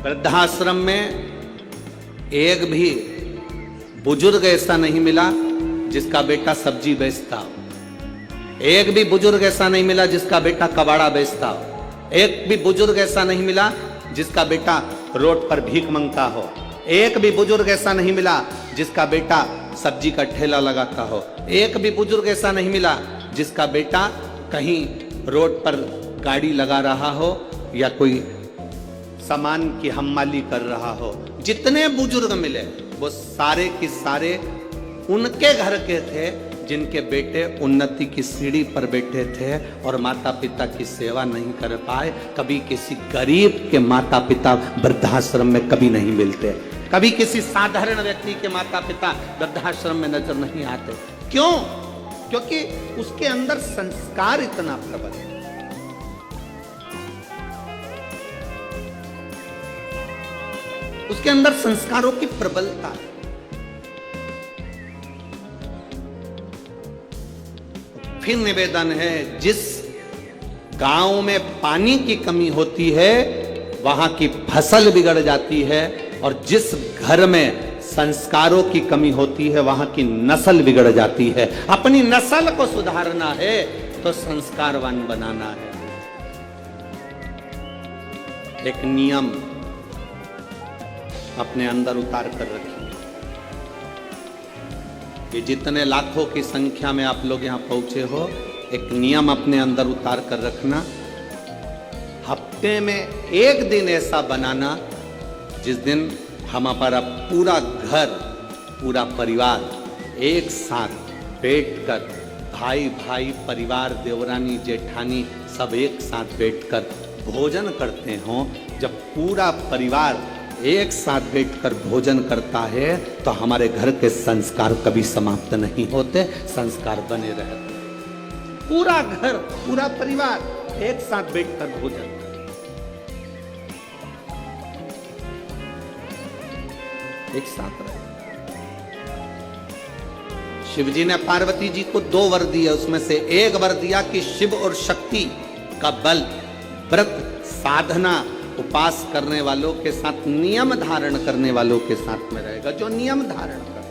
वृद्धाश्रम में एक भी बुजुर्ग ऐसा नहीं मिला जिसका बेटा सब्जी बेचता हो, एक भी बुजुर्ग ऐसा नहीं मिला जिसका बेटा कबाड़ा बेचता हो, एक भी बुजुर्ग ऐसा नहीं मिला जिसका बेटा रोड पर भीख मांगता हो, एक भी बुजुर्ग ऐसा नहीं मिला जिसका बेटा सब्जी का ठेला लगाता हो, एक भी बुजुर्ग ऐसा नहीं मिला जिसका बेटा कहीं रोड पर गाड़ी लगा रहा हो या कोई सामान की हम्माली कर रहा हो। जितने बुजुर्ग मिले वो सारे के सारे उनके घर के थे जिनके बेटे उन्नति की सीढ़ी पर बैठे थे और माता पिता की सेवा नहीं कर पाए। कभी किसी गरीब के माता पिता वृद्धाश्रम में कभी नहीं मिलते, कभी किसी साधारण व्यक्ति के माता पिता वृद्धाश्रम में नजर नहीं आते। क्यों? क्योंकि उसके अंदर संस्कार इतना प्रबल है। उसके अंदर संस्कारों की प्रबलता है। फिर निवेदन है, जिस गांव में पानी की कमी होती है वहां की फसल बिगड़ जाती है, और जिस घर में संस्कारों की कमी होती है वहां की नस्ल बिगड़ जाती है। अपनी नस्ल को सुधारना है तो संस्कारवान बनाना है। एक नियम अपने अंदर उतार कर रखिए कि जितने लाखों की संख्या में आप लोग यहां पहुंचे हो, एक नियम अपने अंदर उतार कर रखना। हफ्ते में एक दिन ऐसा बनाना जिस दिन हमारा पूरा घर, पूरा परिवार एक साथ बैठकर, भाई भाई, परिवार, देवरानी, जेठानी सब एक साथ बैठकर भोजन करते हों। जब पूरा परिवार एक साथ बैठकर भोजन करता है तो हमारे घर के संस्कार कभी समाप्त नहीं होते, संस्कार बने रहते। पूरा घर, पूरा परिवार एक साथ बैठकर भोजन, एक साथ रहे। शिव जी ने पार्वती जी को 2 वर दिए, उसमें से एक वर दिया कि शिव और शक्ति का बल व्रत, साधना, उपास करने वालों के साथ, नियम धारण करने वालों के साथ में रहेगा, जो नियम धारण कर।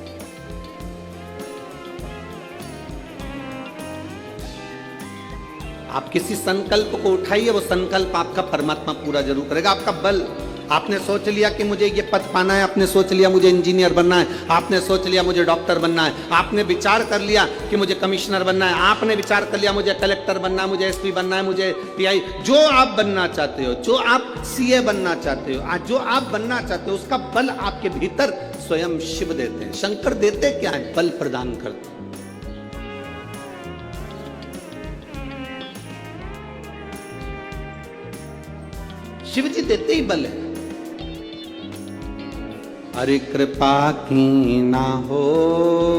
आप किसी संकल्प को उठाइए, वो संकल्प आपका परमात्मा पूरा जरूर करेगा। आपका बल, आपने सोच लिया कि मुझे ये पद पाना है, आपने सोच लिया मुझे इंजीनियर बनना है, आपने सोच लिया मुझे डॉक्टर बनना है, आपने विचार कर लिया कि मुझे कमिश्नर बनना है, आपने विचार कर लिया मुझे कलेक्टर बनना है, मुझे एसपी बनना है, मुझे पीआई, जो आप बनना चाहते हो, जो आप सीए बनना चाहते हो, आज जो आप बनना चाहते हो, उसका बल आपके भीतर स्वयं शिव देते हैं। शंकर देते क्या है? बल प्रदान करते हैं। शिव जी देते ही बल है। अरे कृपा की ना होती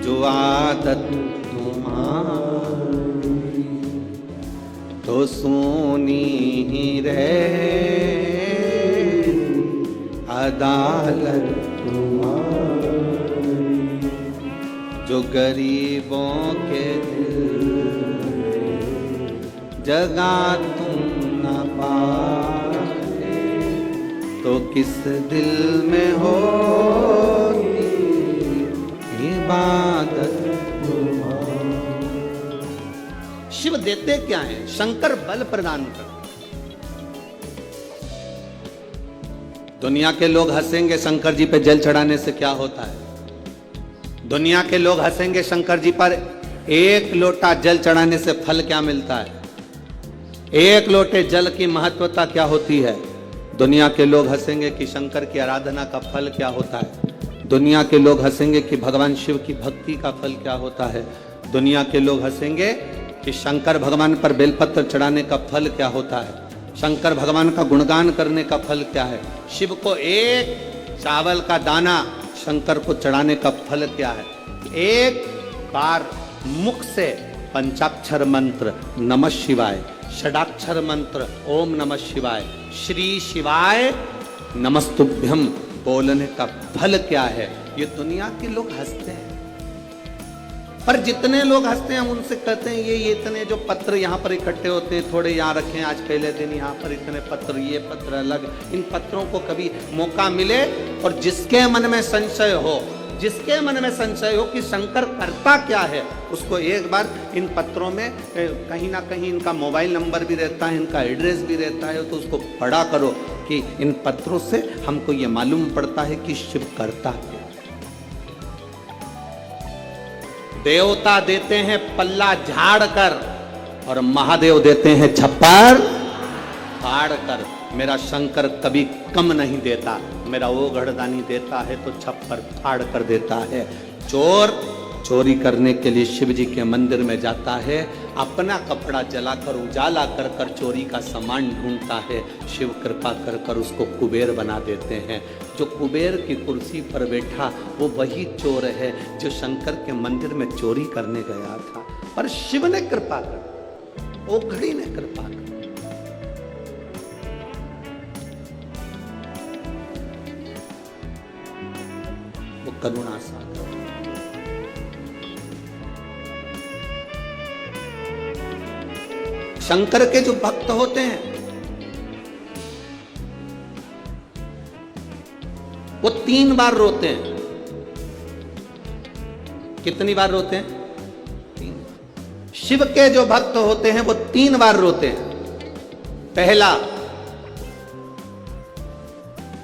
जो आदत तुम्हारी, तो सोनी ही रहे अदालत तुम्हारी। जो गरीबों के दिल जगा तुम न पाते, तो किस दिल में होती इबादत तुम्हारी। शिव देते क्या है? शंकर बल प्रदान करते। दुनिया के लोग हंसेंगे शंकर जी पे जल चढ़ाने से क्या होता है? दुनिया के लोग हंसेंगे शंकर जी पर 1 लोटा जल चढ़ाने से फल क्या मिलता है? 1 लोटे जल की महत्वता क्या होती है? दुनिया के लोग हंसेंगे कि शंकर की आराधना का फल क्या होता है। दुनिया के लोग हंसेंगे कि भगवान शिव की भक्ति का फल क्या होता है। दुनिया के लोग हंसेंगे कि शंकर भगवान पर बेलपत्र चढ़ाने का फल क्या होता है। शंकर भगवान का गुणगान करने का फल क्या है। शिव को 1 चावल का दाना शंकर को चढ़ाने का फल क्या है। 1 बार मुख से पंचाक्षर मंत्र नमः शिवाय, षडाक्षर मंत्र ओम नमः शिवाय, श्री शिवाय नमस्तुभ्यम बोलने का फल क्या है। ये दुनिया के लोग हंसते हैं। पर जितने लोग हंसते हैं हम उनसे कहते हैं ये इतने जो पत्र यहाँ पर इकट्ठे होते हैं थोड़े यहाँ रखें, आज पहले दिन यहाँ पर इतने पत्र, ये पत्र अलग। इन पत्रों को कभी मौका मिले और जिसके मन में संशय हो, जिसके मन में संशय हो कि शंकर करता क्या है, उसको एक बार इन पत्रों में कहीं ना कहीं इनका मोबाइल नंबर भी रहता है, इनका एड्रेस भी रहता है, तो उसको पढ़ा करो कि इन पत्रों से हमको ये मालूम पड़ता है कि शिव करता क्या। देवता देते हैं पल्ला झाड़ कर और महादेव देते हैं छप्पर फाड़ कर। मेरा शंकर कभी कम नहीं देता, मेरा वो घड़दानी देता है तो छप्पर फाड़ कर देता है। चोर चोरी करने के लिए शिव जी के मंदिर में जाता है, अपना कपड़ा जलाकर उजाला कर कर चोरी का सामान ढूंढता है। शिव कृपा कर कर उसको कुबेर बना देते हैं। जो कुबेर की कुर्सी पर बैठा वो वही चोर है जो शंकर के मंदिर में चोरी करने गया था, पर शिव ने कृपा कर, ओघड़ी ने कृपा कर। वो करुणा सागर। शंकर के जो भक्त होते हैं वो 3 बार रोते हैं। कितनी बार रोते हैं? 3 बार। शिव के जो भक्त होते हैं वो 3 बार रोते हैं। पहला,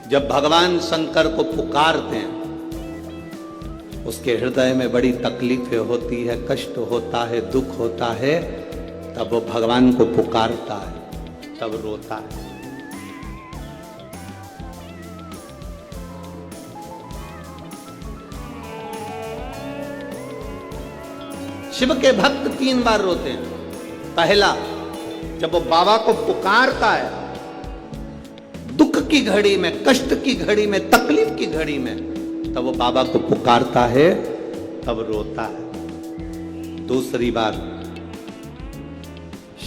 जब भगवान शंकर को पुकारते हैं, उसके हृदय में बड़ी तकलीफें होती है, कष्ट होता है, दुख होता है, तब वो भगवान को पुकारता है, तब रोता है। शिव के भक्त 3 बार रोते हैं। पहला, जब वो बाबा को पुकारता है, दुख की घड़ी में, कष्ट की घड़ी में, तकलीफ की घड़ी में, तब वो बाबा को पुकारता है, तब रोता है। दूसरी बार,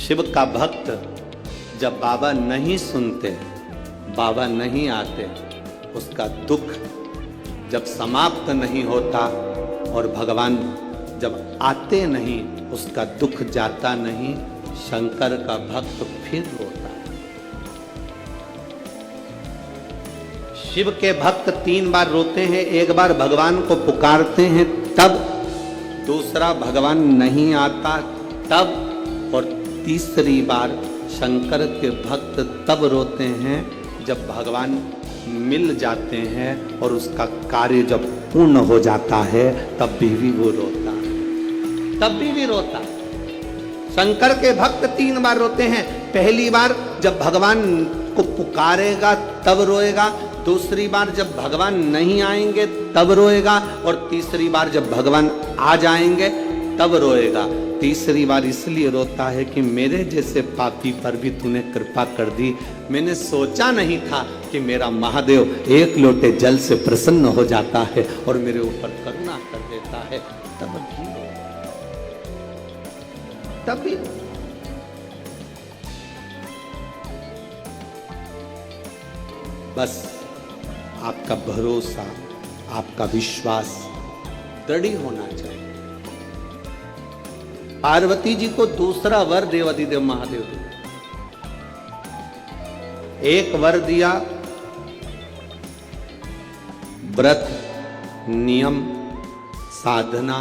शिव का भक्त जब बाबा नहीं सुनते, बाबा नहीं आते, उसका दुख जब समाप्त नहीं होता और भगवान जब आते नहीं, उसका दुख जाता नहीं, शंकर का भक्त फिर रोता है। शिव के भक्त 3 बार रोते हैं। एक बार भगवान को पुकारते हैं तब, दूसरा भगवान नहीं आता तब, और तीसरी बार शंकर के भक्त तब रोते हैं जब भगवान मिल जाते हैं और उसका कार्य जब पूर्ण हो जाता है, तब भी वो रोता है, तब भी रोता है। शंकर के भक्त 3 बार रोते हैं। पहली बार जब भगवान को पुकारेगा तब रोएगा, दूसरी बार जब भगवान नहीं आएंगे तब रोएगा, और तीसरी बार जब भगवान आ जाएंगे तब रोएगा। तीसरी बार इसलिए रोता है कि मेरे जैसे पापी पर भी तूने कृपा कर दी। मैंने सोचा नहीं था कि मेरा महादेव एक लोटे जल से प्रसन्न हो जाता है और मेरे ऊपर करुणा कर देता है। तब भी बस आपका भरोसा, आपका विश्वास दृढ़ होना चाहिए। पार्वती जी को दूसरा वर देवाधिदेव महादेव दिया। एक वर दिया व्रत, नियम, साधना,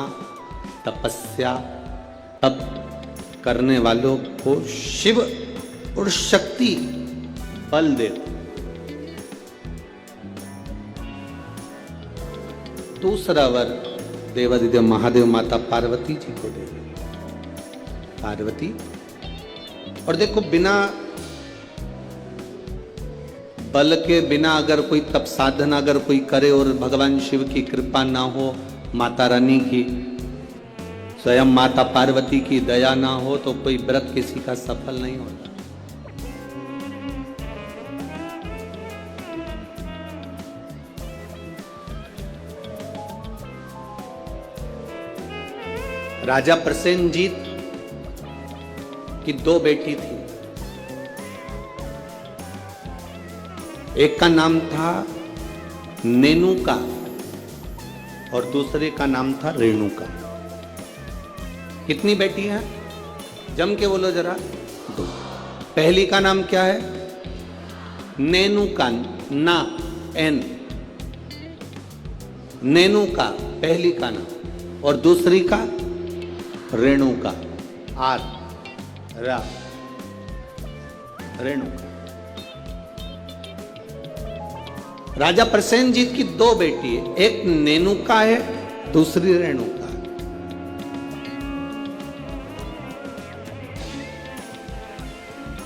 तपस्या, तप करने वालों को शिव और शक्ति बल देते। दूसरा वर देवाधिदेव महादेव माता पार्वती जी को दे। पार्वती, और देखो बिना बल के, बिना अगर कोई तप साधना अगर कोई करे और भगवान शिव की कृपा ना हो, माता रानी की, स्वयं माता पार्वती की दया ना हो, तो कोई व्रत किसी का सफल नहीं होता। राजा प्रसेनजीत की 2 बेटी थी। एक का नाम था नेनुका और दूसरे का नाम था रेणुका। कितनी बेटी हैं? जम के बोलो जरा। 2। पहली का नाम क्या है? नेनुका, ना एन, नेनुका पहली का नाम। और दूसरी का रेणुका, आर, रा, रेणुका। राजा प्रसेनजीत की 2 बेटी है, एक नेनुका है, दूसरी रेणुका।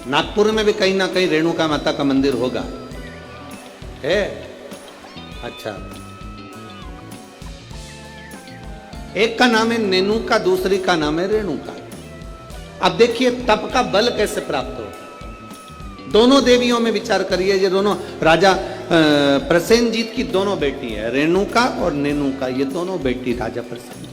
नागपुर में भी कहीं ना कहीं रेणुका माता का मंदिर होगा, है? अच्छा, एक का नाम है नेनुका, दूसरी का नाम है रेणुका। अब देखिए तप का बल कैसे प्राप्त होता। दोनों देवियों में विचार करिए, ये दोनों राजा प्रसेनजीत की दोनों बेटी है, रेणुका और नेनुका, ये दोनों बेटी राजा प्रसेनजीत।